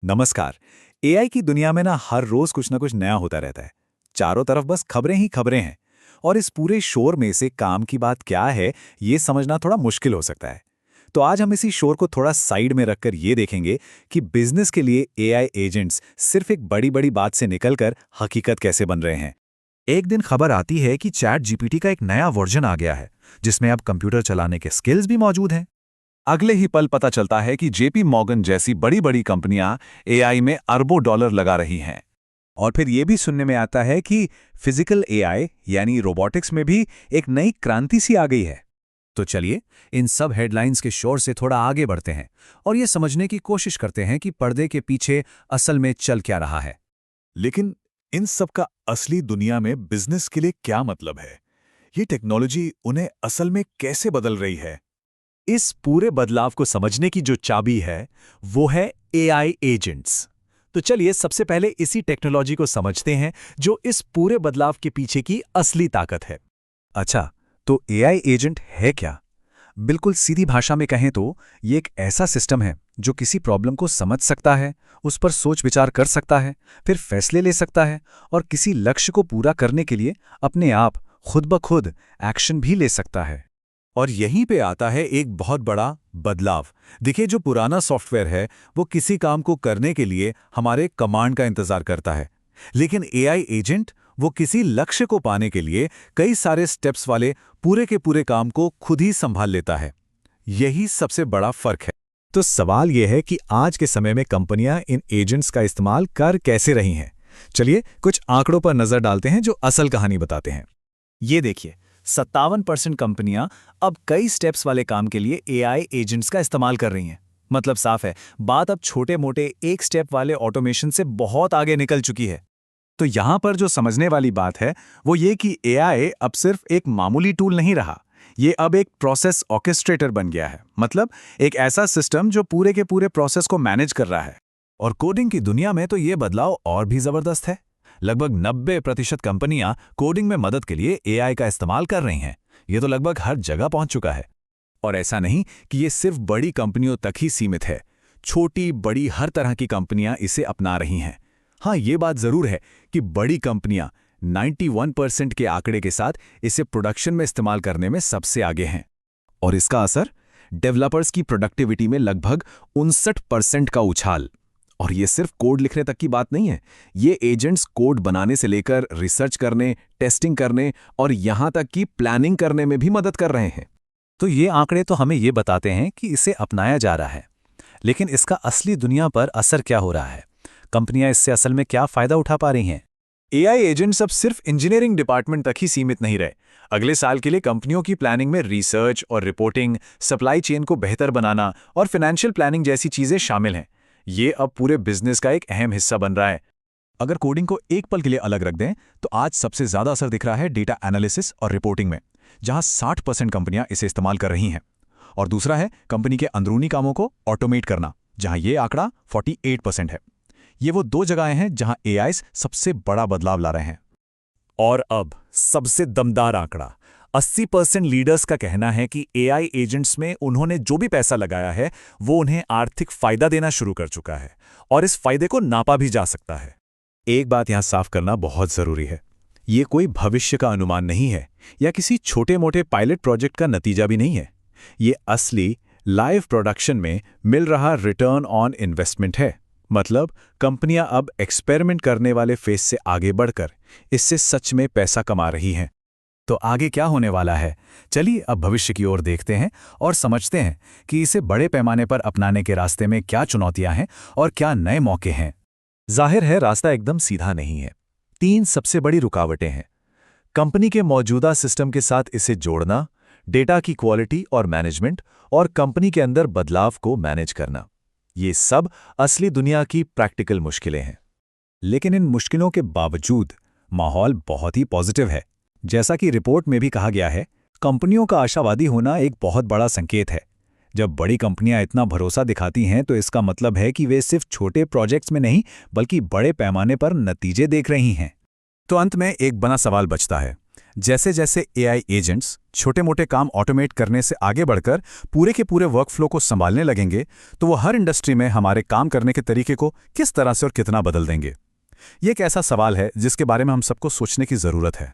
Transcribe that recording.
नमस्कार। एआई की दुनिया में ना हर रोज कुछ ना कुछ नया होता रहता है। चारों तरफ बस खबरें ही खबरें हैं। और इस पूरे शोर में से काम की बात क्या है, ये समझना थोड़ा मुश्किल हो सकता है। तो आज हम इसी शोर को थोड़ा साइड में रखकर ये देखेंगे कि बिजनेस के लिए एआई एजेंट्स सिर्फ एक बड़ी बड़ी बात से निकलकर हकीकत कैसे बन रहे हैं। एक दिन खबर आती है कि चैट जीपीटी का एक नया वर्जन आ गया है, जिसमें अब कंप्यूटर चलाने के स्किल्स भी मौजूद हैं। अगले ही पल पता चलता है कि जेपी मॉर्गन जैसी बड़ी बड़ी कंपनियां एआई में अरबों डॉलर लगा रही हैं। और फिर ये भी सुनने में आता है कि फिजिकल एआई यानी रोबोटिक्स में भी एक नई क्रांति सी आ गई है। तो चलिए इन सब हेडलाइंस के शोर से थोड़ा आगे बढ़ते हैं और ये समझने की कोशिश करते हैं कि पर्दे के पीछे असल में चल क्या रहा है। लेकिन इन सब का असली दुनिया में बिजनेस के लिए क्या मतलब है? ये टेक्नोलॉजी उन्हें असल में कैसे बदल रही है? इस पूरे बदलाव को समझने की जो चाबी है वो है एआई एजेंट्स। तो चलिए सबसे पहले इसी टेक्नोलॉजी को समझते हैं जो इस पूरे बदलाव के पीछे की असली ताकत है। अच्छा, तो एआई एजेंट है क्या? बिल्कुल सीधी भाषा में कहें तो ये एक ऐसा सिस्टम है जो किसी प्रॉब्लम को समझ सकता है, उस पर सोच विचार कर सकता है, फिर फैसले ले सकता है और किसी लक्ष्य को पूरा करने के लिए अपने आप खुद ब खुद एक्शन भी ले सकता है। और यहीं पे आता है एक बहुत बड़ा बदलाव। देखिए, जो पुराना सॉफ्टवेयर है वो किसी काम को करने के लिए हमारे कमांड का इंतजार करता है, लेकिन एआई एजेंट वो किसी लक्ष्य को पाने के लिए कई सारे स्टेप्स वाले पूरे के पूरे काम को खुद ही संभाल लेता है। यही सबसे बड़ा फर्क है। तो सवाल यह है कि आज के समय में कंपनियां इन एजेंट्स का इस्तेमाल कर कैसे रही हैं। चलिए कुछ आंकड़ों पर नजर डालते हैं जो असल कहानी बताते हैं। ये देखिए, 57% कंपनियां अब कई स्टेप्स वाले काम के लिए एआई एजेंट्स का इस्तेमाल कर रही हैं। मतलब साफ है, बात अब छोटे मोटे एक स्टेप वाले ऑटोमेशन से बहुत आगे निकल चुकी है। तो यहां पर जो समझने वाली बात है वो ये कि एआई अब सिर्फ एक मामूली टूल नहीं रहा, ये अब एक प्रोसेस ऑर्केस्ट्रेटर बन गया है। मतलब एक ऐसा सिस्टम जो पूरे के पूरे प्रोसेस को मैनेज कर रहा है। और कोडिंग की दुनिया में तो ये बदलाव और भी जबरदस्त है। लगभग 90% कंपनियां कोडिंग में मदद के लिए एआई का इस्तेमाल कर रही हैं। ये तो लगभग हर जगह पहुंच चुका है। और ऐसा नहीं कि ये सिर्फ बड़ी कंपनियों तक ही सीमित है, छोटी बड़ी हर तरह की कंपनियां इसे अपना रही हैं। हाँ, ये बात जरूर है कि बड़ी कंपनियां 91% के आंकड़े के साथ इसे प्रोडक्शन में इस्तेमाल करने में सबसे आगे हैं। और इसका असर डेवलपर्स की प्रोडक्टिविटी में लगभग 59% का उछाल। और ये सिर्फ कोड लिखने तक की बात नहीं है, ये एजेंट्स कोड बनाने से लेकर रिसर्च करने, टेस्टिंग करने और यहां तक कि प्लानिंग करने में भी मदद कर रहे हैं। तो ये आंकड़े तो हमें ये बताते हैं कि इसे अपनाया जा रहा है, लेकिन इसका असली दुनिया पर असर क्या हो रहा है? कंपनियां इससे असल में क्या फायदा उठा पा रही हैं? एआई एजेंट्स अब सिर्फ इंजीनियरिंग डिपार्टमेंट तक ही सीमित नहीं रहे। अगले साल के लिए कंपनियों की प्लानिंग में रिसर्च और रिपोर्टिंग, सप्लाई चेन को बेहतर बनाना और फाइनेंशियल प्लानिंग जैसी चीजें शामिल हैं। ये अब पूरे बिजनेस का एक अहम हिस्सा बन रहा है। अगर कोडिंग को एक पल के लिए अलग रख दें तो आज सबसे ज्यादा असर दिख रहा है डेटा एनालिसिस और रिपोर्टिंग में, जहां 60% कंपनियां इसे इस्तेमाल कर रही हैं। और दूसरा है कंपनी के अंदरूनी कामों को ऑटोमेट करना, जहां ये आंकड़ा 48% है। ये वो दो जगहें हैं जहां एआई सबसे बड़ा बदलाव ला रहे हैं। और अब सबसे दमदार आंकड़ा, 80% लीडर्स का कहना है कि एआई एजेंट्स में उन्होंने जो भी पैसा लगाया है वो उन्हें आर्थिक फायदा देना शुरू कर चुका है और इस फायदे को नापा भी जा सकता है। एक बात यहां साफ करना बहुत जरूरी है, ये कोई भविष्य का अनुमान नहीं है या किसी छोटे मोटे पायलट प्रोजेक्ट का नतीजा भी नहीं है। ये असली लाइव प्रोडक्शन में मिल रहा रिटर्न ऑन इन्वेस्टमेंट है। मतलब कंपनियां अब एक्सपेरिमेंट करने वाले फेज से आगे बढ़कर इससे सच में पैसा कमा रही हैं। तो आगे क्या होने वाला है? चलिए अब भविष्य की ओर देखते हैं और समझते हैं कि इसे बड़े पैमाने पर अपनाने के रास्ते में क्या चुनौतियां हैं और क्या नए मौके हैं। जाहिर है रास्ता एकदम सीधा नहीं है। 3 सबसे बड़ी रुकावटें हैं। कंपनी के मौजूदा सिस्टम के साथ इसे जोड़ना, डेटा की क्वालिटी और मैनेजमेंट, और कंपनी के अंदर बदलाव को मैनेज करना। ये सब असली दुनिया की प्रैक्टिकल मुश्किलें हैं। लेकिन इन मुश्किलों के बावजूद माहौल बहुत ही पॉजिटिव है। जैसा कि रिपोर्ट में भी कहा गया है, कंपनियों का आशावादी होना एक बहुत बड़ा संकेत है। जब बड़ी कंपनियां इतना भरोसा दिखाती हैं तो इसका मतलब है कि वे सिर्फ छोटे प्रोजेक्ट्स में नहीं बल्कि बड़े पैमाने पर नतीजे देख रही हैं। तो अंत में एक बड़ा सवाल बचता है, जैसे जैसे एआई एजेंट्स छोटे मोटे ऑटोमेट ऑटोमेट करने से आगे बढ़कर पूरे के पूरे वर्कफ्लो को संभालने लगेंगे तो वो हर इंडस्ट्री में हमारे काम करने के तरीके को किस तरह से और कितना बदल देंगे। ये एक ऐसा सवाल है जिसके बारे में हम सबको सोचने की ज़रूरत है।